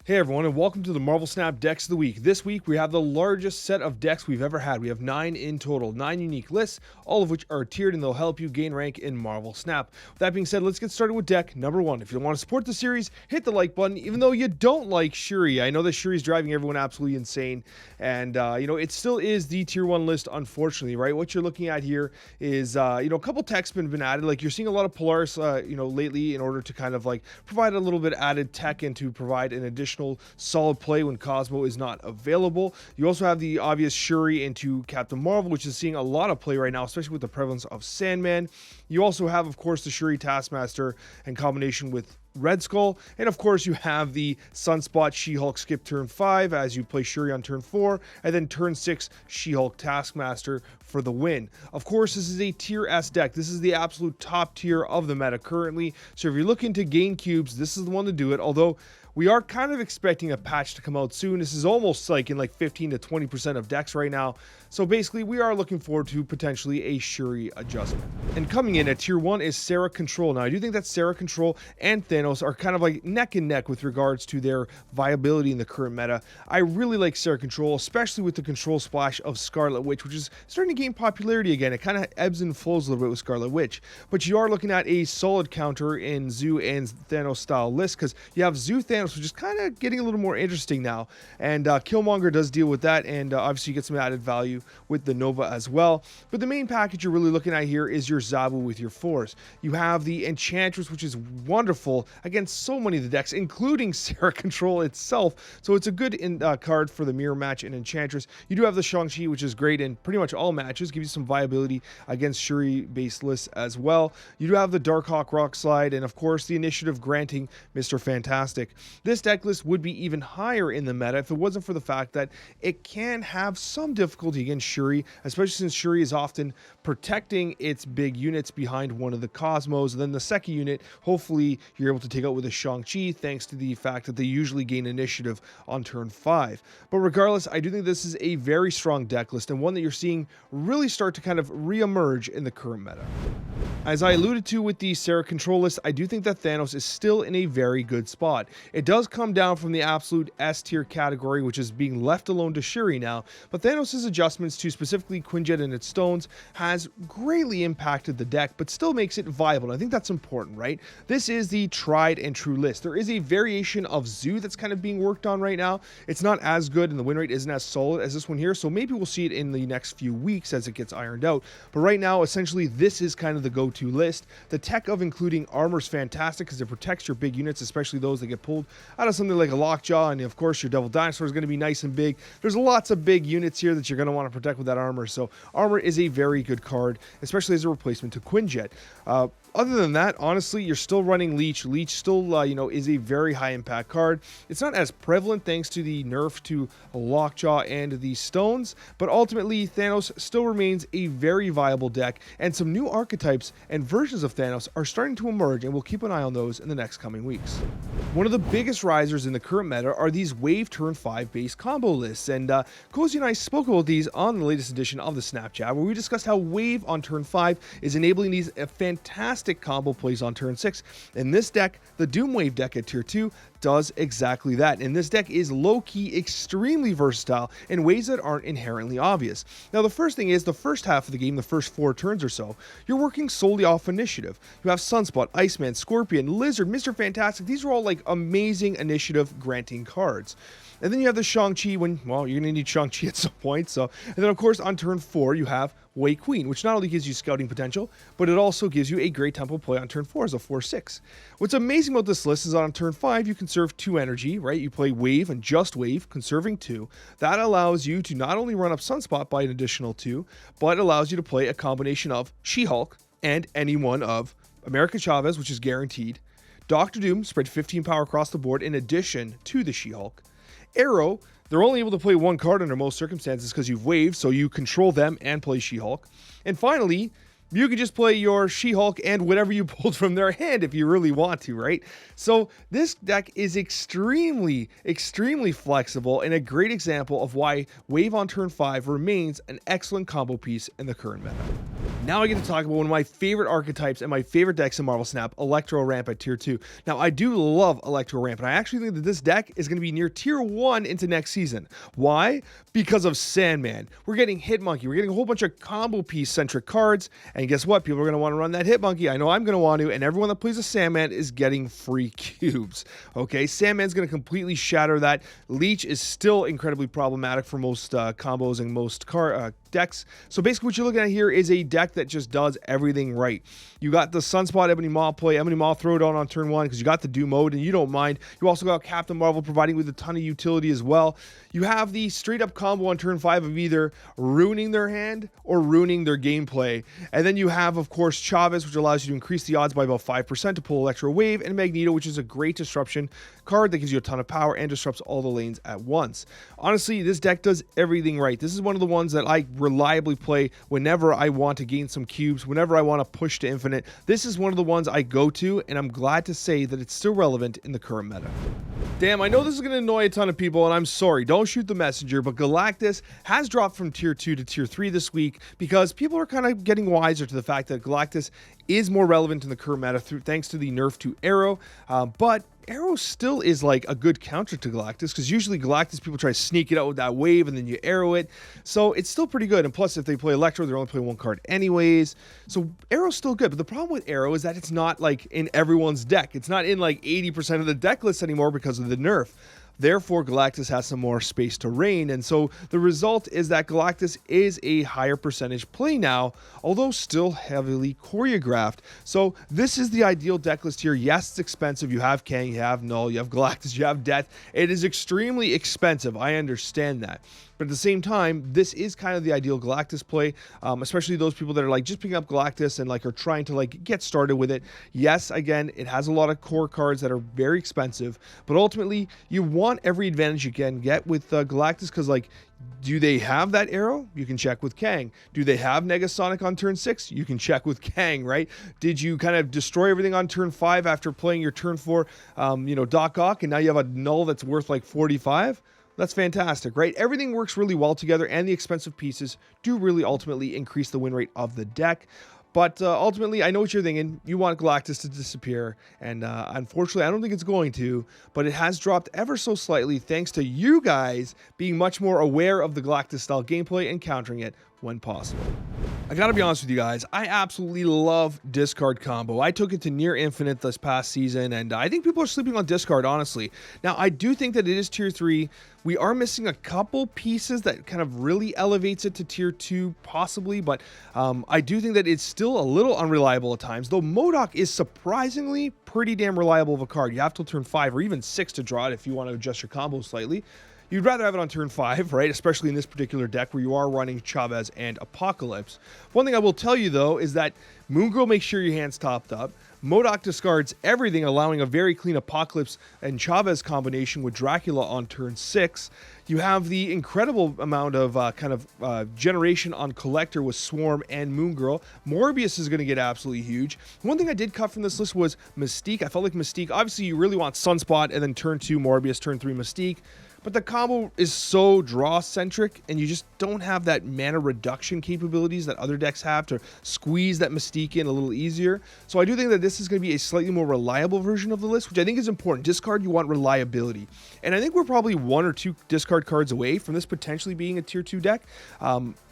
Hey everyone, and welcome to the Marvel Snap Decks of the Week. This week we have the largest set of decks we've ever had. We have 9 in total, 9 unique lists, all of which are tiered and they'll help you gain rank in Marvel Snap. With that being said, let's get started with deck number 1. If you want to support the series, hit the like button, even though you don't like Shuri. I know that Shuri is driving everyone absolutely insane, and it still is the tier 1 list, unfortunately, right? What you're looking at here is, a couple techs been added. Like, you're seeing a lot of Polaris, lately in order to kind of like provide a little bit added tech and to provide an additional solid play when Cosmo is not available. You also have the obvious Shuri into Captain Marvel, which is seeing a lot of play right now, especially with the prevalence of Sandman. You also have, of course, the Shuri Taskmaster in combination with Red Skull, and of course you have the Sunspot She-Hulk skip turn 5 as you play Shuri on turn 4, and then turn 6 She-Hulk Taskmaster for the win. Of course, this is a tier S deck. This is the absolute top tier of the meta currently, so if you're looking to gain cubes, this is the one to do it, although we are kind of expecting a patch to come out soon. This is almost like in 15 to 20% of decks right now. So basically, we are looking forward to potentially a Shuri adjustment. And coming in at tier 1 is Sera Control. Now, I do think that Sera Control and Thanos are kind of like neck and neck with regards to their viability in the current meta. I really like Sera Control, especially with the control splash of Scarlet Witch, which is starting to gain popularity again. It kind of ebbs and flows a little bit with Scarlet Witch. But you are looking at a solid counter in Zoo and Thanos style list, because you have Zoo Thanos, which is kind of getting a little more interesting now, and Killmonger does deal with that, and obviously you get some added value with the Nova as well. But the main package you're really looking at here is your Zabu with your Force. You have the Enchantress, which is wonderful against so many of the decks, including Sera Control itself, so it's a good card for the mirror match in Enchantress. You do have the Shang-Chi, which is great in pretty much all matches, gives you some viability against Shuri-based lists as well. You do have the Darkhawk Rock Slide, and of course the Initiative granting Mr. Fantastic. This deck list would be even higher in the meta if it wasn't for the fact that it can have some difficulty against Shuri, especially since Shuri is often protecting its big units behind one of the Cosmos. And then the second unit, hopefully you're able to take out with a Shang-Chi, thanks to the fact that they usually gain initiative on turn 5. But regardless, I do think this is a very strong deck list, and one that you're seeing really start to kind of re-emerge in the current meta. As I alluded to with the Sera Control list, I do think that Thanos is still in a very good spot. It does come down from the absolute S tier category, which is being left alone to Shuri now, but Thanos' adjustments to specifically Quinjet and its stones has greatly impacted the deck, but still makes it viable. And I think that's important, right? This is the tried and true list. There is a variation of Zoo that's kind of being worked on right now. It's not as good, and the win rate isn't as solid as this one here, so maybe we'll see it in the next few weeks as it gets ironed out. But right now, essentially, this is kind of the go-to list. The tech of including armor is fantastic because it protects your big units, especially those that get pulled out of something like a Lockjaw, and of course your Devil Dinosaur is going to be nice and big. There's lots of big units here that you're going to want to protect with that armor, so armor is a very good card, especially as a replacement to Quinjet. Other than that, honestly, you're still running Leech. Leech still, is a very high impact card. It's not as prevalent thanks to the nerf to Lockjaw and the stones, but ultimately Thanos still remains a very viable deck, and some new archetypes and versions of Thanos are starting to emerge, and we'll keep an eye on those in the next coming weeks. One of the biggest risers in the current meta are these Wave turn 5 base combo lists, and Coccia and I spoke about these on the latest edition of the Snapchat, where we discussed how Wave on turn 5 is enabling these fantastic combo plays on turn 6. In this deck, the Doomwave deck at tier 2 does exactly that, and this deck is low-key extremely versatile in ways that aren't inherently obvious. Now, the first thing is, the first half of the game, the first 4 turns or so, you're working solely off initiative. You have Sunspot, Iceman, Scorpion, Lizard, Mr. Fantastic. These are all like amazing initiative granting cards. And then you have the Shang-Chi when, well, you're going to need Shang-Chi at some point. So, and then of course on turn 4 you have Wei Queen, which not only gives you scouting potential, but it also gives you a great tempo play on turn 4 as a 4/6. What's amazing about this list is on turn 5 you conserve 2 energy, right? You play Wave and just Wave, conserving 2. That allows you to not only run up Sunspot by an additional 2, but allows you to play a combination of She-Hulk and any one of America Chavez, which is guaranteed, Doctor Doom, spread 15 power across the board in addition to the She-Hulk, Arrow, they're only able to play 1 card under most circumstances because you've waived, so you control them and play She-Hulk. And finally, you could just play your She-Hulk and whatever you pulled from their hand if you really want to, right? So this deck is extremely flexible and a great example of why Wave on turn 5 remains an excellent combo piece in the current meta. Now I get to talk about one of my favorite archetypes and my favorite decks in Marvel Snap, Electro Ramp at tier 2. Now I do love Electro Ramp, and I actually think that this deck is going to be near tier 1 into next season. Why? Because of Sandman. We're getting Hitmonkey, we're getting a whole bunch of combo piece centric cards, and guess what? People are going to want to run that Hitmonkey. I know I'm going to want to, and everyone that plays a Sandman is getting free cubes. Okay, Sandman's going to completely shatter that. Leech is still incredibly problematic for most combos and most decks. So basically what you're looking at here is a deck that just does everything right. You got the Sunspot Ebony Maw play, Ebony Maw throw it on turn 1 because you got the Doom mode and you don't mind. You also got Captain Marvel providing with a ton of utility as well. You have the straight up combo on turn 5 of either ruining their hand or ruining their gameplay. And then you have, of course, Chavez, which allows you to increase the odds by about 5% to pull Electro Wave, and Magneto, which is a great disruption card that gives you a ton of power and disrupts all the lanes at once. Honestly, this deck does everything right. This is one of the ones that I reliably play whenever I want to gain some cubes, whenever I want to push to infinite. This is one of the ones I go to, and I'm glad to say that it's still relevant in the current meta. Damn, I know this is going to annoy a ton of people, and I'm sorry, don't shoot the messenger, but Galactus has dropped from tier 2 to tier 3 this week because people are kind of getting wiser to the fact that Galactus is more relevant in the current meta thanks to the nerf to Arrow, but Arrow still is like a good counter to Galactus because usually Galactus people try to sneak it out with that wave and then you arrow it, so it's still pretty good. And plus, if they play Electro, they're only playing one card anyways, so Arrow's still good. But the problem with Arrow is that it's not like in everyone's deck. It's not in like 80% of the deck list anymore because of the nerf. Therefore, Galactus has some more space to reign, and so the result is that Galactus is a higher percentage play now, although still heavily choreographed. So this is the ideal deck list here. Yes, it's expensive. You have Kang, you have Null, you have Galactus, you have Death. It is extremely expensive. I understand that. But at the same time, this is kind of the ideal Galactus play, especially those people that are like just picking up Galactus and like are trying to like get started with it. Yes, again, it has a lot of core cards that are very expensive, but ultimately you want every advantage you can get with Galactus because like, do they have that arrow? You can check with Kang. Do they have Negasonic on turn 6? You can check with Kang, right? Did you kind of destroy everything on turn 5 after playing your turn 4, Doc Ock, and now you have a Null that's worth like 45? That's fantastic, right? Everything works really well together, and the expensive pieces do really ultimately increase the win rate of the deck. But ultimately, I know what you're thinking. You want Galactus to disappear, and unfortunately, I don't think it's going to, but it has dropped ever so slightly thanks to you guys being much more aware of the Galactus-style gameplay and countering it when possible. I gotta be honest with you guys, I absolutely love Discard Combo. I took it to near infinite this past season, and I think people are sleeping on Discard, honestly. Now, I do think that it is tier 3. We are missing a couple pieces that kind of really elevates it to tier 2, possibly, but I do think that it's still a little unreliable at times, though MODOK is surprisingly pretty damn reliable of a card. You have till turn 5 or even 6 to draw it if you want to adjust your combo slightly. You'd rather have it on turn 5, right? Especially in this particular deck where you are running Chavez and Apocalypse. One thing I will tell you, though, is that Moon Girl makes sure your hand's topped up. MODOK discards everything, allowing a very clean Apocalypse and Chavez combination with Dracula on turn 6. You have the incredible amount of generation on Collector with Swarm and Moon Girl. Morbius is going to get absolutely huge. One thing I did cut from this list was Mystique. I felt like Mystique, obviously you really want Sunspot and then turn 2 Morbius, turn 3 Mystique. But the combo is so draw-centric, and you just don't have that mana reduction capabilities that other decks have to squeeze that Mystique in a little easier. So I do think that this is going to be a slightly more reliable version of the list, which I think is important. Discard, you want reliability. And I think we're probably 1 or 2 discard cards away from this potentially being a tier 2 deck.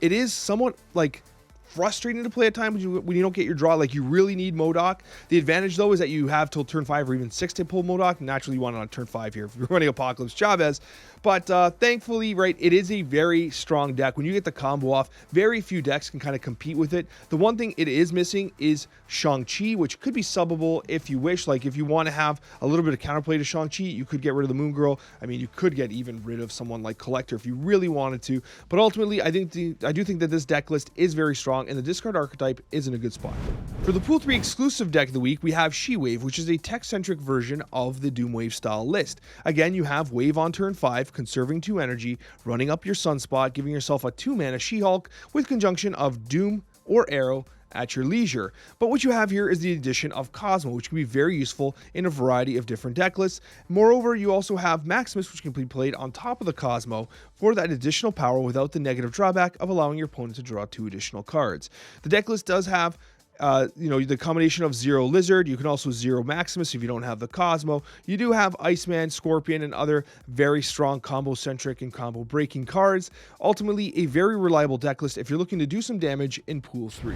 It is somewhat like frustrating to play at times when you don't get your draw. Like, you really need MODOK. The advantage, though, is that you have till turn 5 or even 6 to pull MODOK. Naturally, you want it on turn 5 here if you're running Apocalypse Chavez. But thankfully, right, it is a very strong deck. When you get the combo off, very few decks can kind of compete with it. The one thing it is missing is Shang-Chi, which could be subbable if you wish. Like, if you want to have a little bit of counterplay to Shang-Chi, you could get rid of the Moon Girl. I mean, you could get even rid of someone like Collector if you really wanted to. But ultimately, I do think that this deck list is very strong, and the discard archetype is in a good spot. For the Pool 3 exclusive deck of the week, we have SheWave, which is a tech-centric version of the Doomwave style list. Again, you have Wave on turn 5, conserving 2 energy, running up your Sunspot, giving yourself a 2-mana She-Hulk with conjunction of Doom or Arrow, at your leisure. But what you have here is the addition of Cosmo, which can be very useful in a variety of different deck lists. Moreover, you also have Maximus, which can be played on top of the Cosmo for that additional power without the negative drawback of allowing your opponent to draw 2 additional cards. The deck list does have the combination of 0 Lizard. You can also 0 Maximus if you don't have the Cosmo. You do have Iceman, Scorpion, and other very strong combo-centric and combo-breaking cards. Ultimately, a very reliable deck list if you're looking to do some damage in Pool 3.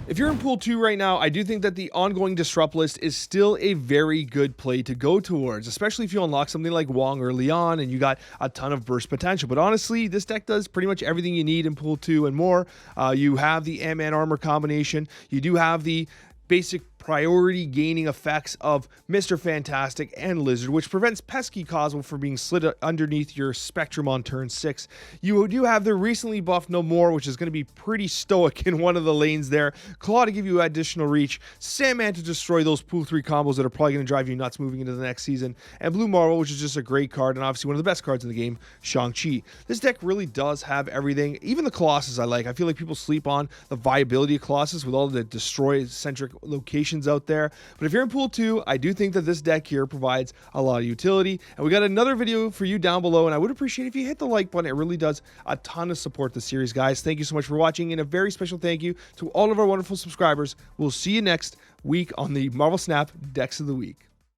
If you're in Pool 2 right now, I do think that the ongoing Disrupt list is still a very good play to go towards, especially if you unlock something like Wong early on and you got a ton of burst potential. But honestly, this deck does pretty much everything you need in Pool 2 and more. You have the Ant-Man armor combination. You do have the basic priority gaining effects of Mr. Fantastic and Lizard, which prevents pesky Cosmo from being slid underneath your Spectrum on turn 6. You do have the recently buffed No More, which is going to be pretty stoic in one of the lanes there. Claw to give you additional reach. Sandman to destroy those Pool 3 combos that are probably going to drive you nuts moving into the next season. And Blue Marvel, which is just a great card and obviously one of the best cards in the game, Shang-Chi. This deck really does have everything. Even the Colossus I like. I feel like people sleep on the viability of Colossus with all the destroy-centric locations out there. But if you're in Pool 2, I do think that this deck here provides a lot of utility. And we got another video for you down below, and I would appreciate if you hit the like button. It really does a ton of support the series, guys. Thank you so much for watching, and a very special thank you to all of our wonderful subscribers. We'll see you next week on the Marvel Snap Decks of the Week.